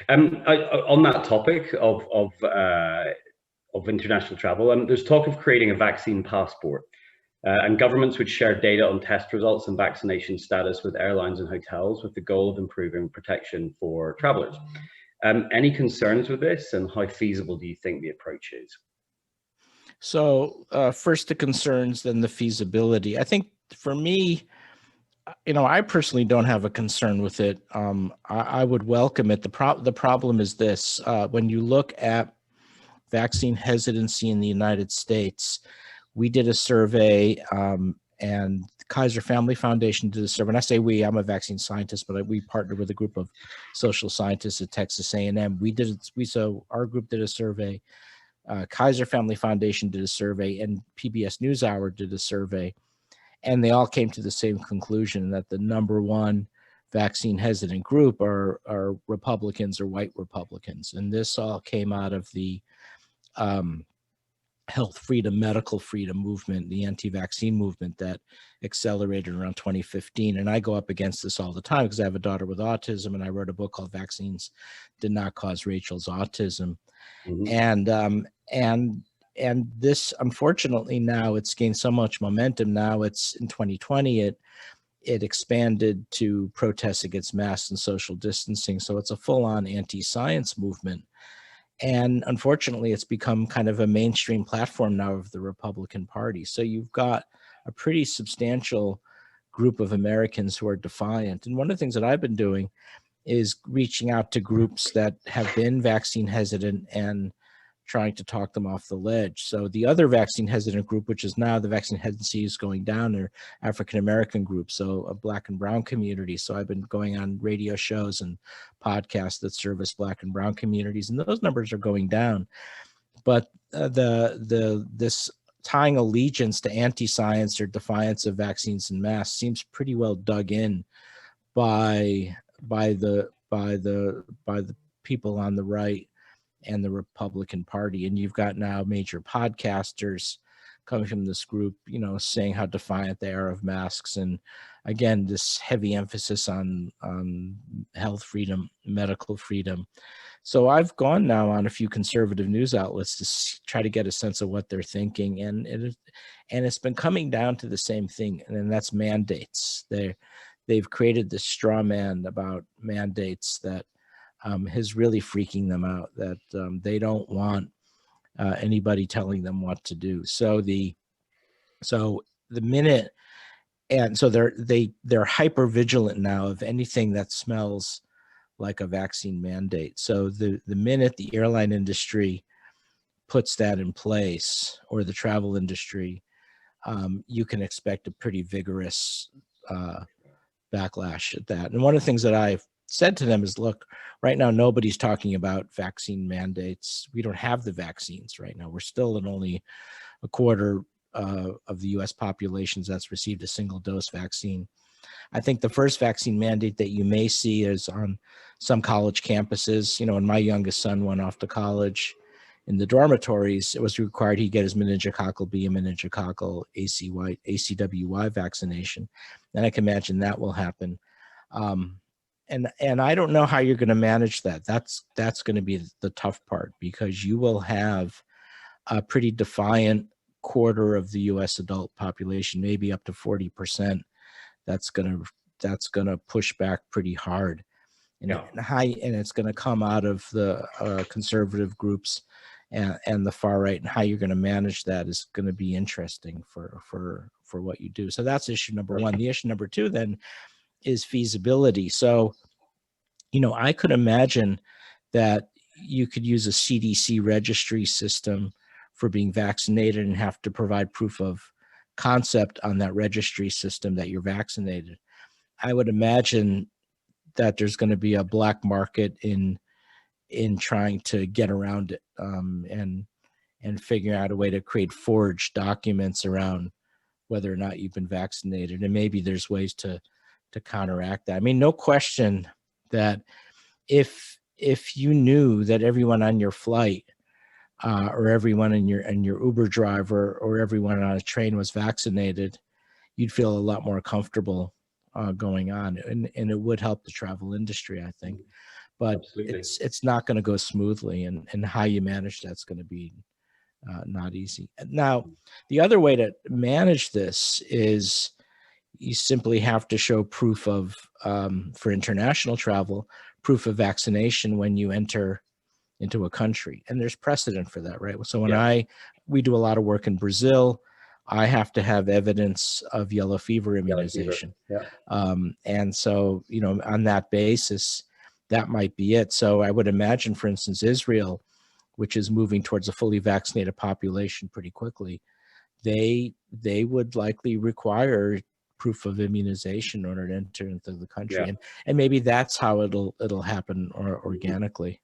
On that topic of international travel, there's talk of creating a vaccine passport, and governments would share data on test results and vaccination status with airlines and hotels with the goal of improving protection for travelers. Any concerns with this, and how feasible do you think the approach is? So first the concerns, then the feasibility. I think for me, I personally don't have a concern with it. I would welcome it. The problem is this: when you look at vaccine hesitancy in the United States, we did a survey, and Kaiser Family Foundation did a survey. And I say we, I'm a vaccine scientist, but we partnered with a group of social scientists at Texas A&M. So our group did a survey. Kaiser Family Foundation did a survey, and PBS NewsHour did a survey. And they all came to the same conclusion, that the number one vaccine hesitant group are Republicans or white Republicans. And this all came out of the health freedom, medical freedom movement, the anti-vaccine movement that accelerated around 2015. And I go up against this all the time because I have a daughter with autism, and I wrote a book called Vaccines Did Not Cause Rachel's Autism. Mm-hmm. And this, unfortunately, now it's gained so much momentum. Now it's in 2020, it expanded to protests against masks and social distancing. So it's a full-on anti-science movement. And unfortunately, it's become kind of a mainstream platform now of the Republican Party. So you've got a pretty substantial group of Americans who are defiant. And one of the things that I've been doing is reaching out to groups that have been vaccine hesitant and trying to talk them off the ledge. So the other vaccine hesitant group, which is now the vaccine hesitancy is going down, are African-American groups, so a Black and Brown community. So I've been going on radio shows and podcasts that service Black and Brown communities, and those numbers are going down. But this tying allegiance to anti-science or defiance of vaccines and masks seems pretty well dug in by the people on the right and the Republican Party. And you've got now major podcasters coming from this group, saying how defiant they are of masks. And again, this heavy emphasis on health freedom, medical freedom. So I've gone now on a few conservative news outlets to try to get a sense of what they're thinking. And it's been coming down to the same thing, and that's mandates. They've created this straw man about mandates that is really freaking them out, that they don't want anybody telling them what to do. So the minute, and so they're hyper vigilant now of anything that smells like a vaccine mandate. So the minute the airline industry puts that in place, or the travel industry, you can expect a pretty vigorous backlash at that. And one of the things that I've said to them is, look, right now, nobody's talking about vaccine mandates. We don't have the vaccines right now. We're still in only a quarter of the US populations that's received a single dose vaccine. I think the first vaccine mandate that you may see is on some college campuses. When my youngest son went off to college, in the dormitories, it was required he get his meningococcal B and meningococcal ACWY vaccination. And I can imagine that will happen. And I don't know how you're going to manage that. That's going to be the tough part, because you will have a pretty defiant quarter of the U.S. adult population, maybe up to 40%. That's going to push back pretty hard, and it's going to come out of the conservative groups and the far right. And how you're going to manage that is going to be interesting for what you do. So that's issue number one. The issue number two then is feasibility. So, I could imagine that you could use a CDC registry system for being vaccinated and have to provide proof of concept on that registry system that you're vaccinated. I would imagine that there's going to be a black market in trying to get around it, and figuring out a way to create forged documents around whether or not you've been vaccinated. And maybe there's ways to counteract that. I mean, no question that if you knew that everyone on your flight, or everyone in your Uber driver, or everyone on a train was vaccinated, you'd feel a lot more comfortable going on, and it would help the travel industry, I think. but Absolutely. it's not going to go smoothly, and how you manage that's going to be not easy. Now, the other way to manage this is you simply have to show proof of, for international travel, proof of vaccination when you enter into a country. And there's precedent for that, right? So when we do a lot of work in Brazil, I have to have evidence of yellow fever immunization. And so, you know, on that basis, that might be it. So I would imagine, for instance, Israel, which is moving towards a fully vaccinated population pretty quickly, they would likely require proof of immunization in order to enter into the country. And maybe that's how it'll happen organically.